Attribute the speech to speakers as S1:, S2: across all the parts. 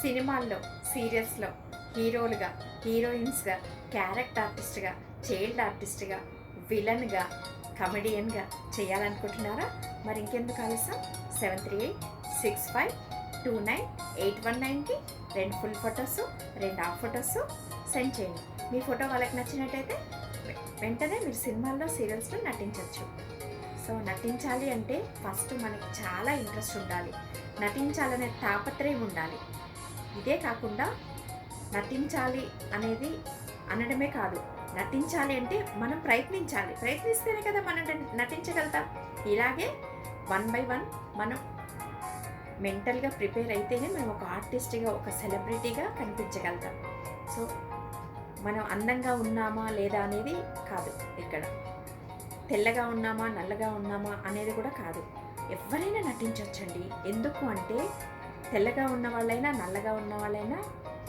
S1: సినిమాల్లో, సీరియల్స్‌లో హీరోలుగా, హీరోయిన్స్‌గా, క్యారెక్టర్ ఆర్టిస్ట్‌గా, చైల్డ్ ఆర్టిస్ట్‌గా, విలన్‌గా, కమెడియన్‌గా చేయాలనుకుంటున్నారా? మరి ఇంకెందుకు ఆలస్యం? 7386529819కి 2 full photos, 2 half photos send చేయండి. మీ ఫోటో వాళ్ళకి నచ్చినట్టయితే వెంటనే మీరు సినిమాల్లో, సీరియల్స్‌లో నటించవచ్చు. సో నటించాలి అంటే ఫస్ట్ మనకి చాలా ఇంట్రెస్ట్ ఉండాలి, నటించాలనే తాపత్రయం ఉండాలి. ఇదే కాకుండా నటించాలి అనేది అనడమే కాదు, నటించాలి అంటే మనం ప్రయత్నించాలి, ప్రయత్నిస్తేనే కదా మనం నటించగలుగుతాం. ఇలాగే 1 బై 1 మనం మెంటల్గా ప్రిపేర్ అయితేనే మనం ఒక ఆర్టిస్ట్గా, ఒక సెలబ్రిటీగా కనిపించగలుగుతాం. సో మనం అందంగా ఉన్నామా లేదా అనేది కాదు, ఇక్కడ తెల్లగా ఉన్నామా నల్లగా ఉన్నామా అనేది కూడా కాదు. ఎవరైనా నటించవచ్చండి. ఎందుకు అంటే తెల్లగా ఉన్న వాళ్ళైనా, నల్లగా ఉన్న వాళ్ళైనా,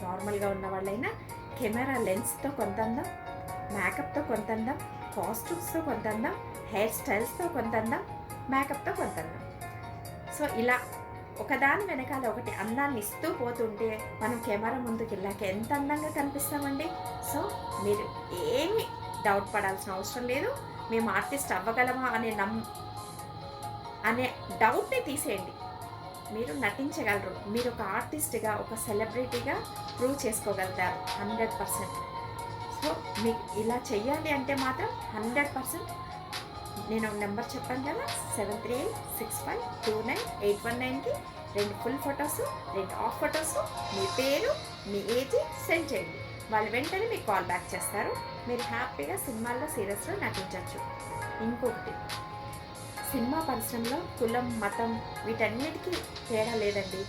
S1: నార్మల్గా ఉన్న వాళ్ళైనా కెమెరా లెన్స్తో కొంత అందం, మేకప్తో కొంత అందం, కాస్ట్యూమ్స్తో కొంత అందం, హెయిర్ స్టైల్స్తో కొంత అందం, మేకప్తో కొంత అందం. సో ఇలా ఒకదాని వెనకాల ఒకటి అందాన్ని ఇస్తూ పోతుంటే మనం కెమెరా ముందుకు వెళ్ళాక ఎంత అందంగా కనిపిస్తామండి. సో మీరు ఏమీ డౌట్ పడాల్సిన అవసరం లేదు. మేము ఆర్టిస్ట్ అవ్వగలమా అనే డౌట్ని తీసేయండి. మీరు నటించగలరు. మీరు ఒక ఆర్టిస్ట్గా, ఒక సెలబ్రిటీగా ప్రూవ్ చేసుకోగలుగుతారు 100%. సో మీకు ఇలా చెయ్యాలి అంటే మాత్రం 100% నేను నెంబర్ చెప్పాను కదా, 7386529819కి 2 ఫుల్ ఫొటోసు, 2 హాఫ్ ఫొటోసు, మీ పేరు, మీ ఏజ్ సెండ్ చేయండి. వాళ్ళు వెంటనే మీకు కాల్ బ్యాక్ చేస్తారు. మీరు హ్యాపీగా సినిమాల్లో, సీరియల్స్లో నటించవచ్చు. ఇంకొకటి, సినిమా పరిశ్రమలో కులం, మతం వీటన్నిటికీ తేడా లేదండి.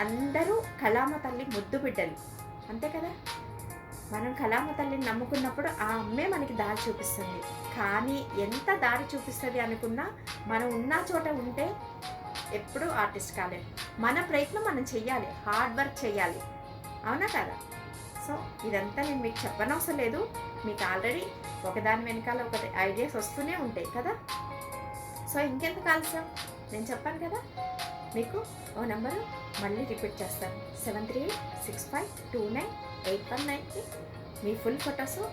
S1: అందరూ కళామ తల్లి ముద్దు బిడ్డలు, అంతే కదా. మనం కళామ తల్లిని నమ్ముకున్నప్పుడు ఆ అమ్మే మనకి దారి చూపిస్తుంది. కానీ ఎంత దారి చూపిస్తుంది అనుకున్నా మనం ఉన్న చోట ఉంటే ఎప్పుడూ ఆర్టిస్ట్ కాలేము. మన ప్రయత్నం మనం చెయ్యాలి, హార్డ్ వర్క్ చేయాలి, అవునా కదా. సో ఇదంతా నేను మీకు చెప్పనవసరం లేదు. మీకు ఆల్రెడీ ఒకదాని వెనకాల ఒకటి ఐడియాస్ వస్తూనే ఉంటాయి కదా. సో ఇంకెందుకు ఆలస్యం, నేను చెప్పాను కదా. మీకు ఓ నెంబరు మళ్ళీ రిపీట్ చేస్తాను, 7386529819కి మీ ఫుల్ ఫొటోసు,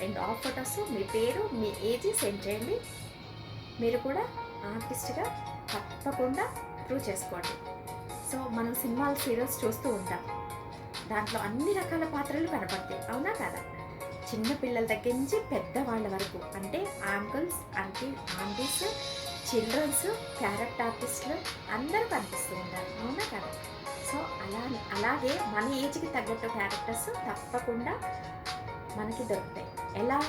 S1: 2 హాఫ్ ఫొటోసు, మీ పేరు, మీ ఏజ్ సెండ్ చేయండి. మీరు కూడా ఆర్టిస్ట్గా తప్పకుండా ప్రూవ్ చేసుకోండి. సో మనం సినిమాలు, సీరియల్స్ చూస్తూ ఉంటాం. దాంట్లో అన్ని రకాల పాత్రలు కనపడతాయి, అవునా కదా. చిన్న పిల్లల దగ్గర నుంచి పెద్దవాళ్ళ వరకు, అంటే అంకుల్స్, ఆంటీస్, చిల్డ్రన్స్, క్యారెక్టర్ ఆర్టిస్టులు అందరూ కనిపిస్తూ ఉంటారు, అవునా కదా. సో అలాగే మన ఏజ్కి తగ్గట్టు క్యారెక్టర్స్ తప్పకుండా మనకి దొరుకుతాయి. ఎలా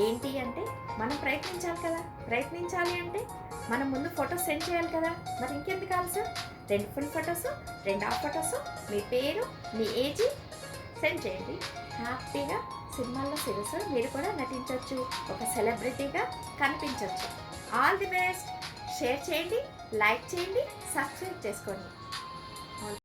S1: ఏంటి అంటే మనం ప్రయత్నించాలి కదా. ప్రయత్నించాలి అంటే మనం ముందు ఫొటోస్ సెండ్ చేయాలి కదా. మరి ఇంకెందుకు ఆలస్యం, 2 ఫుల్ ఫొటోసు, 2 హాఫ్ ఫొటోసు, మీ పేరు, మీ ఏజ్ సెండ్ చేయండి. హ్యాపీగా సినిమాల్లో, సీరియల్స్ మీరు కూడా నటించవచ్చు, ఒక సెలబ్రిటీగా కనిపించవచ్చు. All the best. షేర్ చేయండి, లైక్ చేయండి, సబ్స్క్రైబ్ చేసుకోండి.